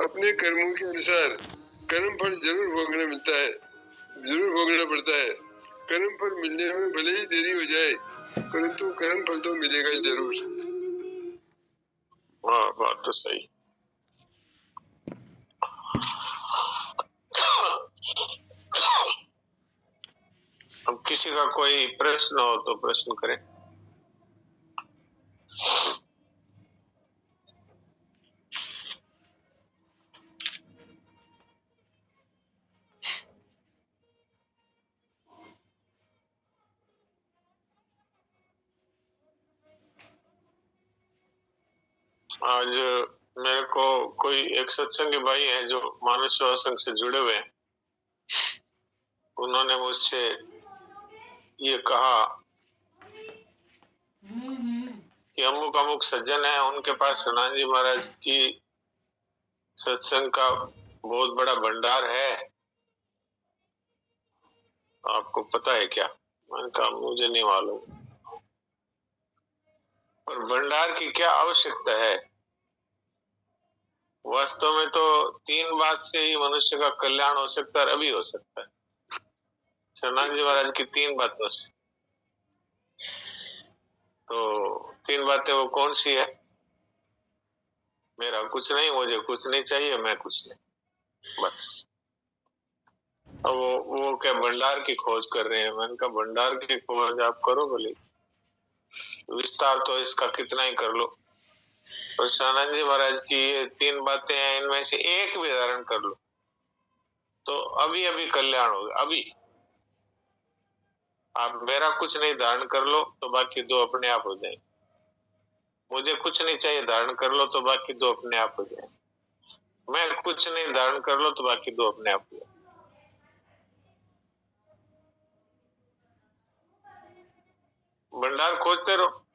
अपने कर्मों के अनुसार कर्म फल जरूर भोगना मिलता है, जरूर भोगना पड़ता है। कर्म फल मिलने में भले ही देरी हो जाए, परंतु कर्म फल तो मिलेगा जरूर। हाँ, बात तो सही। अब किसी का कोई प्रश्न हो तो प्रश्न करें। आज मेरे को कोई एक सत्संगी भाई है जो मानव सेवा संघ से जुड़े हुए हैं, उन्होंने मुझसे ये कहा कि अमुक अमुक सज्जन है, उनके पास सनातन जी महाराज की सत्संग का बहुत बड़ा भंडार है, आपको पता है क्या? मैंने कहा मुझे नहीं मालूम। पर भंडार की क्या आवश्यकता है? वास्तव में तो 3 बात से ही मनुष्य का कल्याण हो सकता है और अभी हो सकता है। सनातन जी महाराज की 3 बातों से। तो 3 बातें वो कौन सी है? मेरा कुछ नहीं, मुझे कुछ नहीं चाहिए, मैं कुछ नहीं, बस। अब वो क्या भंडार की खोज कर रहे हैं? मैंने कहा भंडार की खोज आप करो भले, विस्तार तो इसका कितना ही कर लो। और सनातन जी महाराज की ये 3 बातें हैं, इनमें से एक भी धारण कर लो तो अभी अभी कल्याण होगा। अभी आप मेरा कुछ नहीं धारण कर लो तो बाकी 2 अपने आप हो जाएंगे। मुझे कुछ नहीं चाहिए धारण कर लो तो बाकी 2 अपने आप हो जाएंगे। मैं कुछ नहीं धारण कर लो तो बाकी 2 अपने आप हो जाएंगे। भंडार खोजते रहो,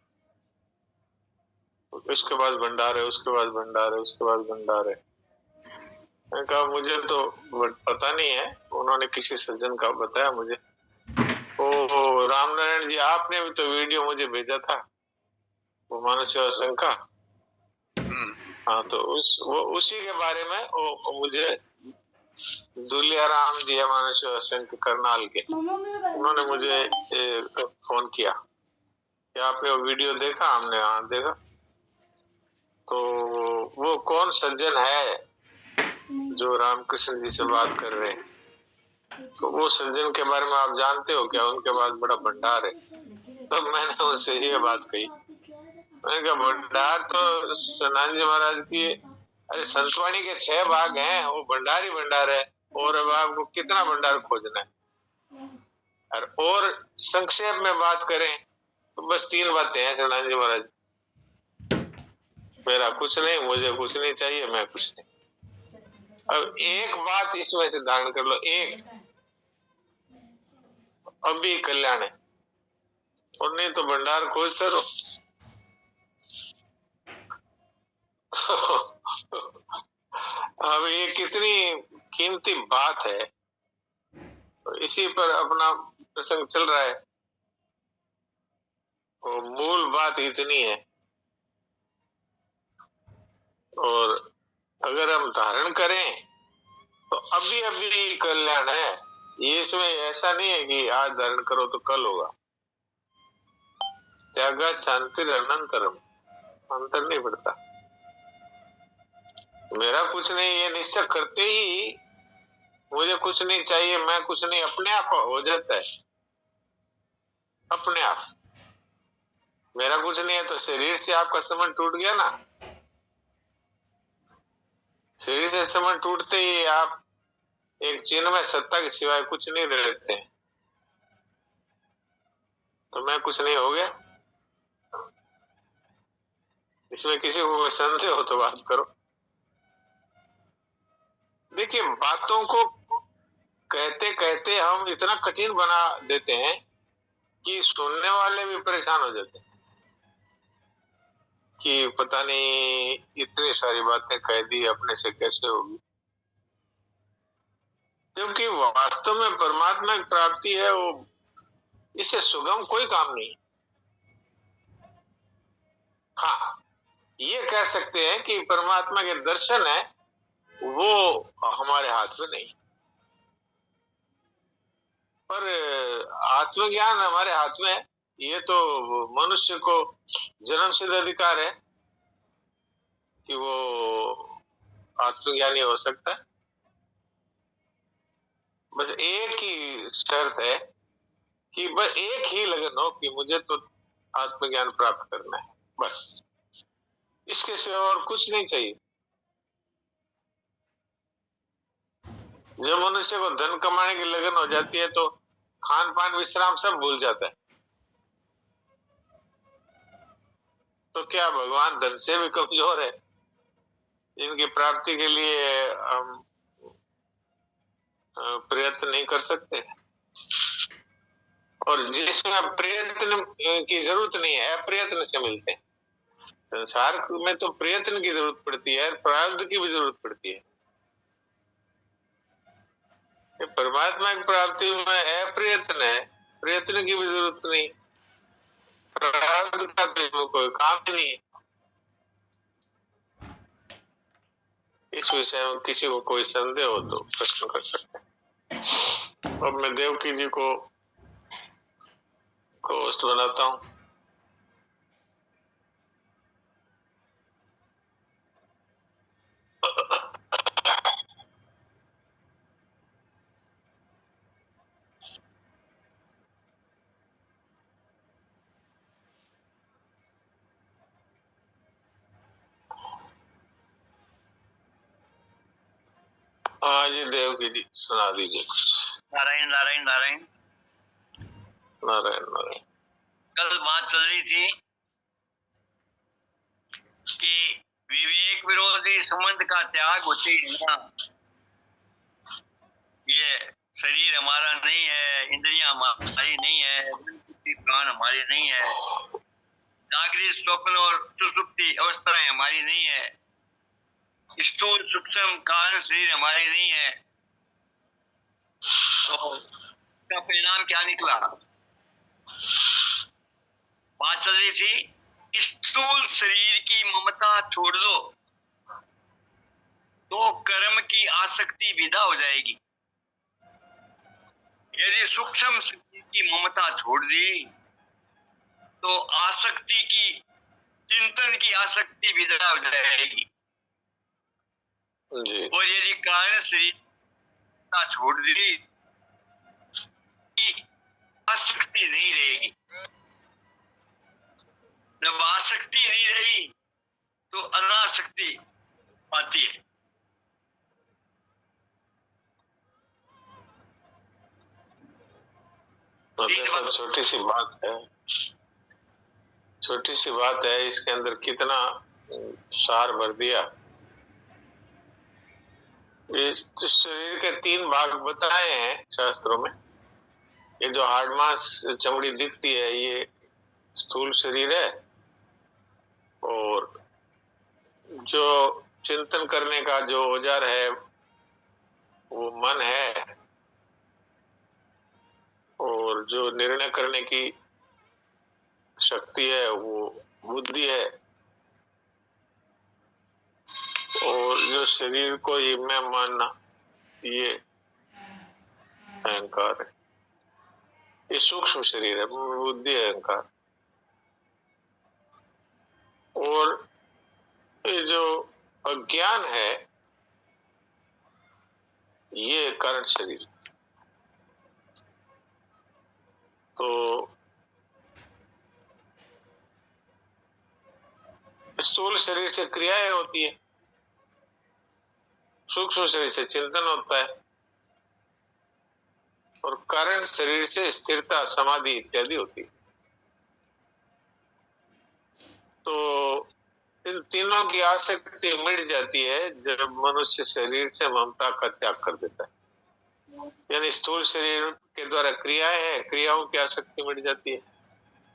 उसके बाद भंडार है, उसके बाद भंडार है, उसके बाद भंडार है। मैंने कहा मुझे तो पता नहीं है, उन्होंने किसी सज्जन का बताया मुझे। ओ रामनारायण जी, आपने भी तो वीडियो मुझे भेजा था वो मानव सेवा संघ का। हाँ, तो उसी के बारे में वो मुझे दुलियाराम जी मानव सेवा संघ करनाल के, उन्होंने मुझे फोन किया कि आपने वो वीडियो देखा? हमने हाँ देखा। तो वो कौन सज्जन है जो रामकृष्ण जी से बात कर रहे हैं? तो वो सज्जन के बारे में आप जानते हो क्या? उनके पास बड़ा भंडार है। तो मैंने उनसे ये बात कही, मैंने कहा भंडार तो सनातन जी महाराज की, अरे संतवाणी के 6 भाग हैं, वो भंडार ही भंडार है। और अब आपको कितना भंडार खोजना है? और संक्षेप में बात करें तो बस 3 बातें हैं सनातन जी महाराज, मेरा कुछ नहीं, मुझे कुछ नहीं चाहिए, मैं कुछ नहीं। अब एक बात इसमें से धारण कर लो, एक, अभी कल्याण है। और नहीं तो भंडार खोजते रहो। अब ये कितनी कीमती बात है, तो इसी पर अपना प्रसंग चल रहा है। और मूल बात इतनी है, और अगर हम धारण करें तो अभी अभी कल्याण है। ये इसमें ऐसा नहीं है कि आज धारण करो तो कल होगा। त्यागा शांति अनंतरम, अंतर नहीं पड़ता। मेरा कुछ नहीं ये निश्चय करते ही मुझे कुछ नहीं चाहिए, मैं कुछ नहीं, अपने आप हो जाता है, अपने आप। मेरा कुछ नहीं है तो शरीर से आपका संबंध टूट गया ना। शरीर से संबंध टूटते ही आप एक चिन्हमय सत्ता के सिवाय कुछ नहीं रहते हैं। तो मैं कुछ नहीं हो गया। इसमें किसी को संदेह हो तो बात करो। देखिए, बातों को कहते कहते हम इतना कठिन बना देते हैं कि सुनने वाले भी परेशान हो जाते हैं कि पता नहीं इतनी सारी बातें कह दी, अपने से कैसे होगी। क्योंकि वास्तव में परमात्मा की प्राप्ति है, वो इससे सुगम कोई काम नहीं। हाँ, ये कह सकते हैं कि परमात्मा के दर्शन है वो हमारे हाथ में नहीं। पर आत्मज्ञान हमारे हाथ में है। ये तो मनुष्य को जन्मसिद्ध अधिकार है कि वो आत्मज्ञानी हो सकता है। बस एक ही शर्त है कि बस एक ही लगन हो कि मुझे तो आत्मज्ञान प्राप्त करना है, बस। इसके सिवा और कुछ नहीं चाहिए। जब मनुष्य को धन कमाने की लगन हो जाती है तो खान पान विश्राम सब भूल जाता है। तो क्या भगवान धन से भी कमजोर है? इनकी प्राप्ति के लिए हम प्रयत्न नहीं कर सकते? और जिसमें प्रयत्न की जरूरत नहीं है, अप्रयत्न से मिलते हैं। संसार में तो प्रयत्न की जरूरत पड़ती है, प्रारब्ध की भी जरूरत पड़ती है। परमात्मा की प्राप्ति में अप्रयत्न है, प्रयत्न की भी जरूरत नहीं, प्रारब्ध का तो कोई काम ही नहीं है। इस विषय में किसी को कोई संदेह हो तो प्रश्न कर सकते हैं। अब मैं देवकी जी को होस्ट बनाता हूँ। हाँ जी देवकी जी, सुना दीजिए। नारायण नारायण नारायण नारायण नारायण। कल बात चल रही थी कि विवेक विरोधी संबंध का त्याग होते ही ना, ये शरीर हमारा नहीं है, इंद्रियां हमारी नहीं है, प्राण हमारे नहीं है, जागृत स्वप्न और सुषुप्ति अवस्थाएं हमारी नहीं है, स्थूल सूक्ष्म कारण शरीर हमारे नहीं है। तो इसका परिणाम क्या निकला? बात चल रही थी स्थूल शरीर की ममता छोड़ दो तो कर्म की आसक्ति विदा हो जाएगी। यदि सूक्ष्म शरीर की ममता छोड़ दी तो आसक्ति की, चिंतन की आसक्ति विदा हो जाएगी। जी। और यदि कारण शरीर का छोड़ दी, आसक्ति नहीं रहेगी। जब आसक्ति नहीं रही तो अनासक्ति आती है। देखो छोटी सी बात है, छोटी सी बात है, इसके अंदर कितना सार भर दिया। इस शरीर के 3 भाग बताए हैं शास्त्रों में। ये जो हाड़ मांस चमड़ी दिखती है ये स्थूल शरीर है, और जो चिंतन करने का जो औजार है वो मन है, और जो निर्णय करने की शक्ति है वो बुद्धि है, और जो शरीर को ही मैं मानना ये अहंकार है। ये सूक्ष्म शरीर है, बुद्धि अहंकार। और ये जो अज्ञान है ये कारण शरीर। तो स्थूल शरीर से क्रियाएं होती है, सूक्ष्म शरीर से चिंतन होता है, और कारण शरीर से स्थिरता समाधि इत्यादि होती है। तो इन तीनों की आसक्ति मिट जाती है जब मनुष्य शरीर से ममता का त्याग कर देता है। यानी स्थूल शरीर के द्वारा क्रियाएं हैं, क्रियाओं की आसक्ति मिट जाती है।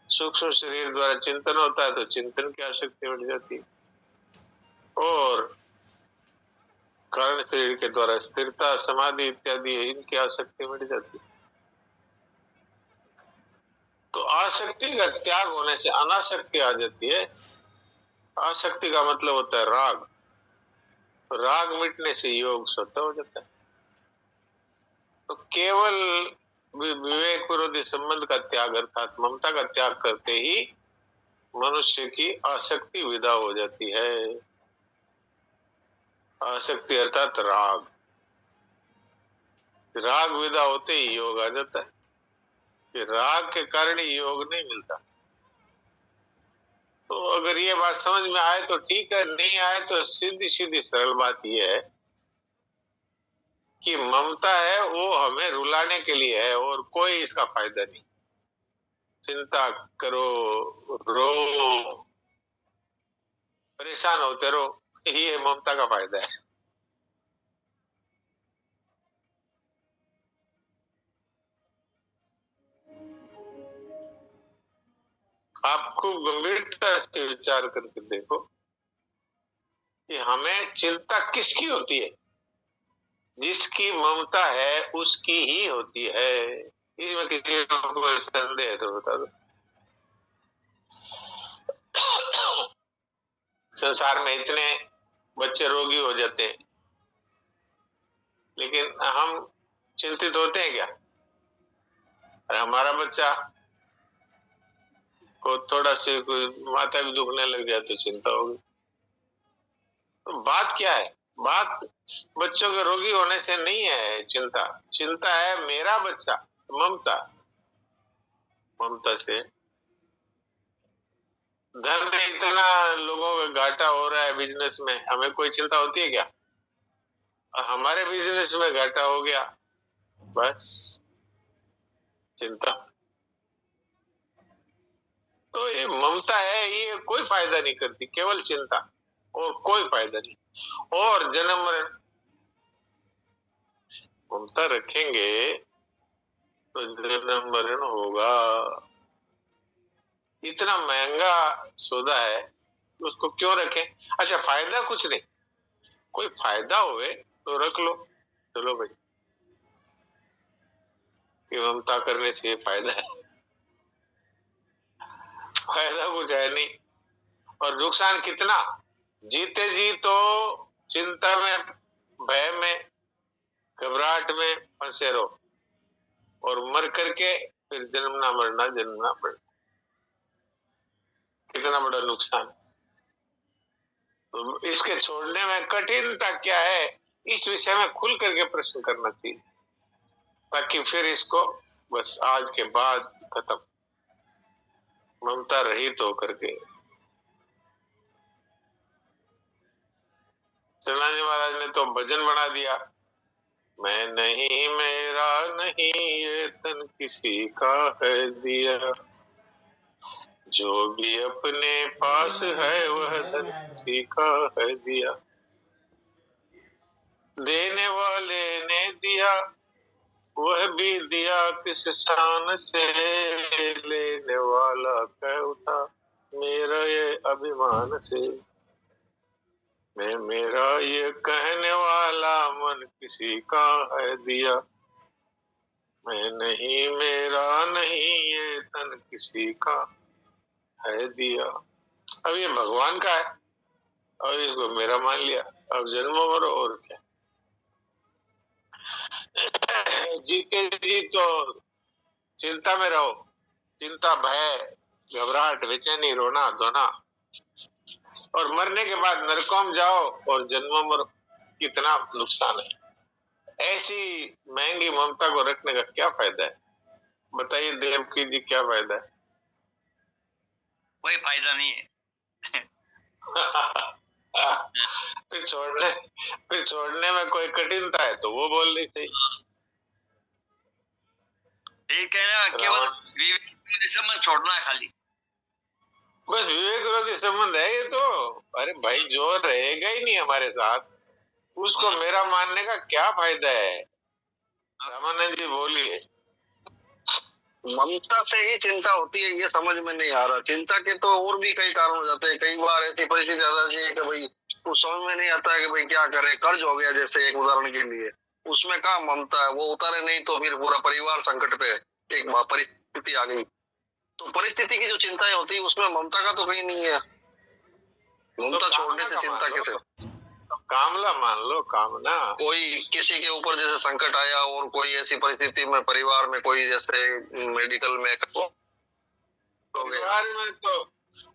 सूक्ष्म शरीर द्वारा चिंतन होता है तो चिंतन की आसक्ति मिट जाती है, और कारण शरीर के द्वारा स्थिरता समाधि इत्यादि इनकी आसक्ति मिट जाती है। तो आसक्ति का त्याग होने से अनासक्ति आ जाती है। आसक्ति का मतलब होता है राग। राग मिटने से योग स्वतः हो जाता है। तो केवल विवेक विरोधी संबंध का त्याग अर्थात ममता का त्याग करते ही मनुष्य की आसक्ति विदा हो जाती है। आसक्ति अर्थात राग, राग विदा होते ही योग आ जाता है। कि राग के कारण ही योग नहीं मिलता। तो अगर ये बात समझ में आए तो ठीक है, नहीं आए तो सीधी सीधी सरल बात यह है कि ममता है वो हमें रुलाने के लिए है और कोई इसका फायदा नहीं। चिंता करो, रो, परेशान होते रहो, ये ममता का फायदा है। आप खूब गंभीरता से विचार करके देखो कि हमें चिंता किसकी होती है। जिसकी ममता है उसकी ही होती है। इसमें किसी को संदेह है तो बता दो। संसार में इतने बच्चे रोगी हो जाते हैं, लेकिन हम चिंतित होते हैं क्या? अरे हमारा बच्चा को थोड़ा से कोई माथा भी दुखने लग जाए तो चिंता होगी। तो बात क्या है? बात बच्चों के रोगी होने से नहीं है चिंता। चिंता है मेरा बच्चा, ममता। ममता से धन में इतना लोगों का घाटा हो रहा है बिजनेस में, हमें कोई चिंता होती है क्या? हमारे बिजनेस में घाटा हो गया, बस चिंता। तो ये ममता है, ये कोई फायदा नहीं करती, केवल चिंता और कोई फायदा नहीं। और जन्म मरण, ममता रखेंगे तो जन्म मरण होगा। इतना महंगा सौदा है, उसको क्यों रखें? अच्छा फायदा कुछ नहीं, कोई फायदा होवे तो रख लो, चलो भाई कि ममता करने से ये फायदा है। फायदा कुछ है नहीं। और नुकसान कितना? जीते जी तो चिंता में, भय में, घबराहट में फंसे रहो और मर करके फिर जन्मना मरना, जन्मना मरना, कितना बड़ा नुकसान। तो इसके छोड़ने में कठिनता क्या है, इस विषय में खुल करके प्रश्न करना चाहिए, ताकि फिर इसको बस आज के बाद खत्म, ममता रहित होकर के। चरणाजी महाराज ने तो भजन बना दिया, मैं नहीं मेरा नहीं ये तन किसी का है दिया, जो भी अपने पास है वह धन किसी का है दिया, देने वाले ने दिया वह भी दिया किस शान से, लेने वाला कह उठा मेरा ये अभिमान से, मैं मेरा ये कहने वाला मन किसी का है दिया, मैं नहीं मेरा नहीं ये तन किसी का है दिया। अब ये भगवान का है और इसको मेरा मान लिया, अब जन्मों मरो और क्या। जीते जी तो चिंता में रहो, चिंता, भय, घबराहट, बेचैनी, रोना धोना, और मरने के बाद नरकों में जाओ और जन्मों मरो, कितना नुकसान है। ऐसी महंगी ममता को रखने का क्या फायदा है? बताइए देवकी जी, क्या फायदा है? कोई फायदा नहीं है। फिर छोड़ने में कोई कठिनता है तो वो बोलनी चाहिए। ठीक है ना, केवल विवेक संबंध छोड़ना है खाली, बस विवेक विरोधी संबंध है ये तो। अरे भाई जो रहेगा ही नहीं हमारे साथ, उसको मेरा मानने का क्या फायदा है? रामानंद जी बोलिए। ममता से ही चिंता होती है, ये समझ में नहीं आ रहा। चिंता के तो और भी कई कारण हो जाते हैं। कई बार ऐसी परिस्थिति आ जाती है कि भाई कुछ समझ में नहीं आता है कि भाई क्या करे। कर्ज हो गया जैसे एक उदाहरण के लिए, उसमें कहाँ ममता है, वो उतारे नहीं तो फिर पूरा परिवार संकट पे, एक परिस्थिति आ गई तो परिस्थिति की जो चिंताएं होती है उसमें ममता का तो कहीं नहीं है। ममता छोड़ने से चिंता कैसे? कामला मान लो, कामना। कोई किसी के ऊपर जैसे संकट आया और कोई ऐसी परिस्थिति में परिवार में कोई जैसे मेडिकल में परिवार में तो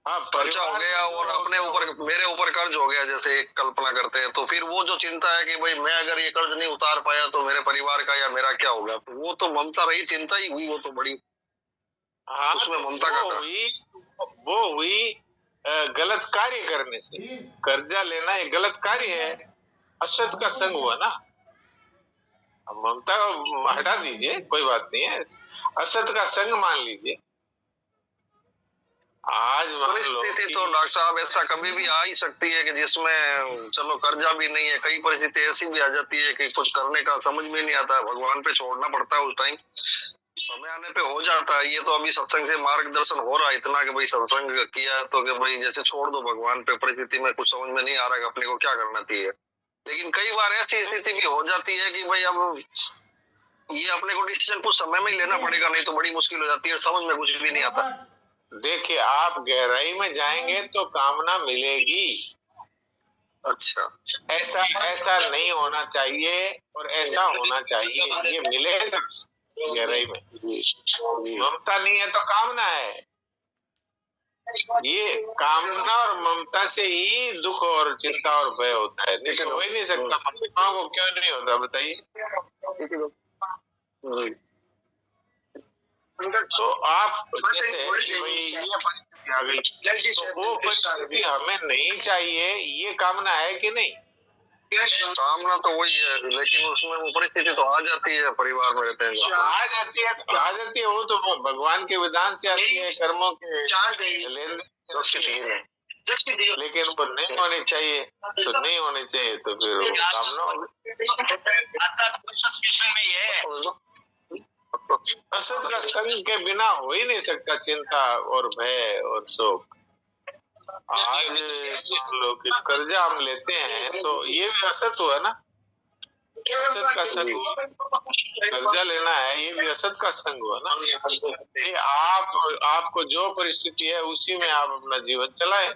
हाँ खर्चा हो गया और अपने ऊपर मेरे ऊपर कर्ज हो गया, जैसे एक कल्पना करते हैं, तो फिर वो जो चिंता है कि भाई मैं अगर ये कर्ज नहीं उतार पाया तो मेरे परिवार का या मेरा क्या होगा, तो वो तो ममता रही चिंता ही हुई, वो तो बड़ी हाँ, उसमें ममता का वो हुई गलत कार्य करने से। कर्जा लेना एक गलत कार्य है, असत का संग हुआ ना। अब ममता को हटा दीजिए, कोई बात नहीं है, असत का संग मान लीजिए। आज परिस्थिति तो डॉक्टर साहब ऐसा कभी भी आ ही सकती है कि जिसमें चलो कर्जा भी नहीं है, कई परिस्थिति ऐसी भी आ जाती है कि कुछ करने का समझ में नहीं आता है, भगवान पे छोड़ना पड़ता है, उस टाइम समय आने पे हो जाता है। ये तो अभी सत्संग से मार्गदर्शन हो रहा है इतना कि भाई सत्संग किया तो कि भाई जैसे छोड़ दो भगवान पे, परिस्थिति में कुछ समझ में नहीं आ रहा है अपने को क्या करना चाहिए। लेकिन कई बार ऐसी स्थिति भी हो जाती है कि भाई अब ये अपने को डिसीजन कुछ समय में ही लेना पड़ेगा, नहीं तो बड़ी मुश्किल हो जाती है, समझ में कुछ भी नहीं आता। देखिए, आप गहराई में जाएंगे तो कामना मिलेगी। अच्छा, ऐसा नहीं होना चाहिए और ऐसा होना चाहिए, ये मिलेगा गहराई में। ममता नहीं है तो कामना है। ये कामना और ममता से ही दुख और चिंता और भय होता है, नहीं हो ही नहीं सकता। ममता को क्यों नहीं होता बताइए? तो आप जैसे ये परिस्थिति आ गई, तो वो परिस्थिति हमें नहीं चाहिए, ये कामना है कि नहीं? कामना तो वही है, लेकिन उसमें वो परिस्थिति तो आ जाती है, परिवार में रहते हैं आ जाती है, वो तो भगवान के विधान से आती है, कर्मों के लेन देन, लेकिन वो नहीं होनी चाहिए। तो नहीं होनी चाहिए तो फिर कामना होगी। असत का संग के बिना हो ही नहीं सकता चिंता और भय और शोक। आज लोग कर्जा हम लेते हैं तो ये भी असत हुआ ना, असत का संग। कर्जा लेना है, ये भी असत का संग हुआ ना। ये आपको जो परिस्थिति है उसी में आप अपना जीवन चलाएं,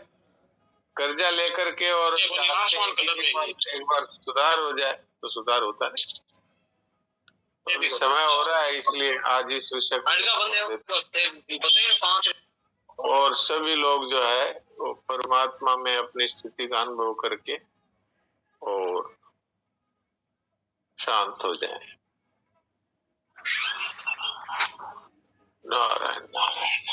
कर्जा लेकर के, और एक बार सुधार हो जाए तो सुधार होता नहीं। अभी समय हो रहा है, इसलिए आज इस विषय और सभी लोग जो है वो परमात्मा में अपनी स्थिति का अनुभव करके और शांत हो जाए। नारायण नारायण।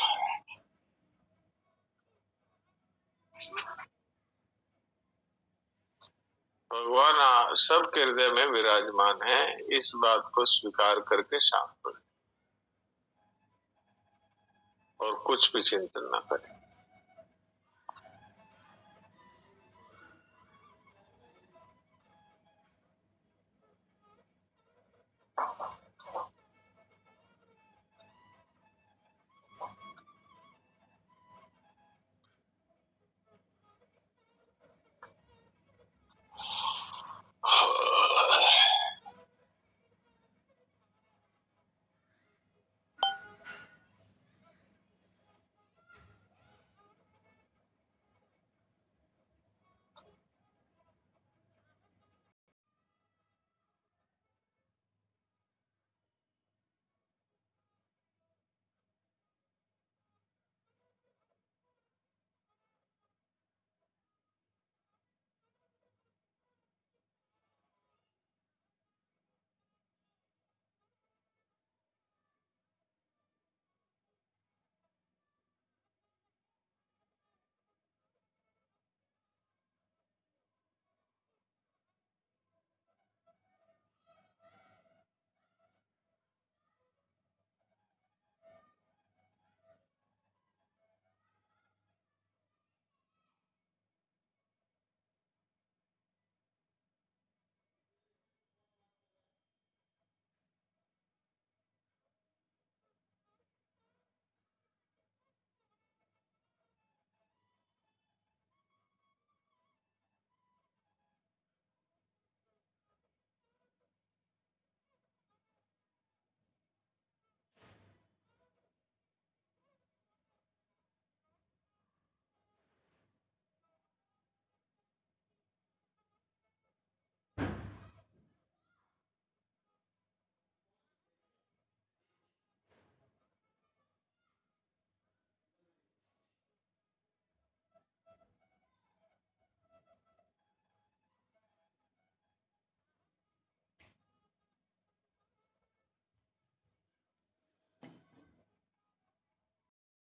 भगवान सबके हृदय में विराजमान है, इस बात को स्वीकार करके शांत हो जाए और कुछ भी चिंतन न करें।